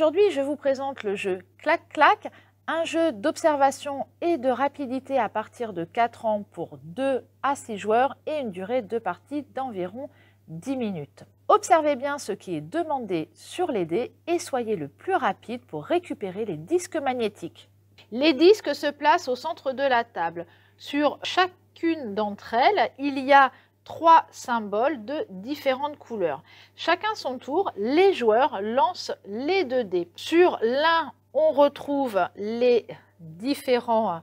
aujourd'hui, je vous présente le jeu Clac-Clac, un jeu d'observation et de rapidité à partir de 4 ans pour 2 à 6 joueurs et une durée de partie d'environ 10 minutes. Observez bien ce qui est demandé sur les dés et soyez le plus rapide pour récupérer les disques magnétiques. Les disques se placent au centre de la table. Sur chacune d'entre elles, il y a 3 symboles de différentes couleurs. Chacun son tour, les joueurs lancent les 2 dés. Sur l'un, on retrouve les différents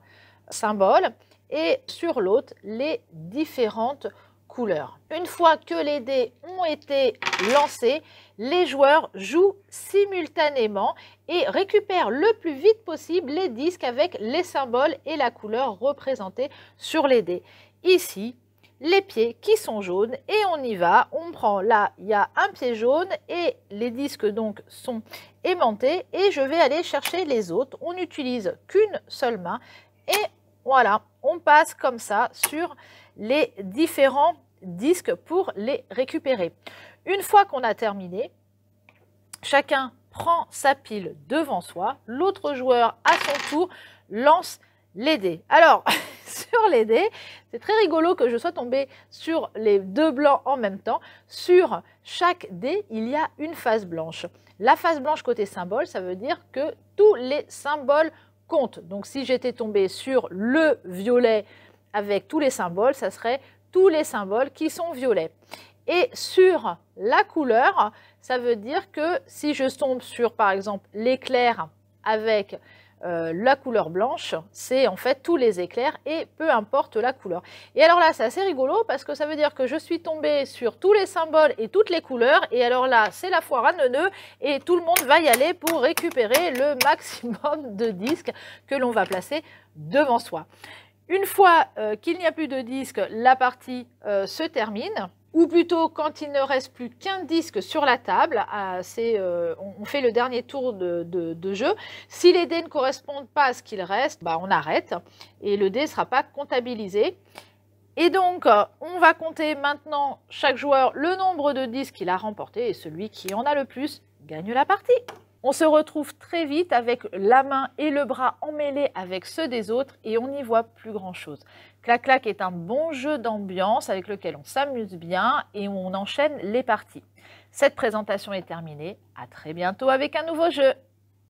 symboles et sur l'autre, les différentes couleurs. Une fois que les dés ont été lancés, les joueurs jouent simultanément et récupèrent le plus vite possible les disques avec les symboles et la couleur représentée sur les dés. Ici, les pieds qui sont jaunes et on y va, on prend là, il y a un pied jaune et les disques donc sont aimantés et je vais aller chercher les autres. On n'utilise qu'une seule main et voilà, on passe comme ça sur les différents disques pour les récupérer. Une fois qu'on a terminé, chacun prend sa pile devant soi, l'autre joueur à son tour lance les dés. Alors, sur les dés, c'est très rigolo que je sois tombée sur les 2 blancs en même temps. Sur chaque dé, il y a une face blanche. La face blanche côté symbole, ça veut dire que tous les symboles comptent. Donc, si j'étais tombée sur le violet avec tous les symboles, ça serait tous les symboles qui sont violets. Et sur la couleur, ça veut dire que si je tombe sur, par exemple, l'éclair avec la couleur blanche, c'est en fait tous les éclairs et peu importe la couleur. Et alors là, c'est assez rigolo parce que ça veut dire que je suis tombée sur tous les symboles et toutes les couleurs. Et alors là, c'est la foire à neuneux et tout le monde va y aller pour récupérer le maximum de disques que l'on va placer devant soi. Une fois qu'il n'y a plus de disques, la partie se termine. Ou plutôt, quand il ne reste plus qu'un disque sur la table, on fait le dernier tour de jeu. Si les dés ne correspondent pas à ce qu'il reste, on arrête et le dé ne sera pas comptabilisé. Et donc, on va compter maintenant chaque joueur le nombre de disques qu'il a remporté et celui qui en a le plus gagne la partie. On se retrouve très vite avec la main et le bras emmêlés avec ceux des autres et on n'y voit plus grand chose. Clac-Clac est un bon jeu d'ambiance avec lequel on s'amuse bien et on enchaîne les parties. Cette présentation est terminée. À très bientôt avec un nouveau jeu.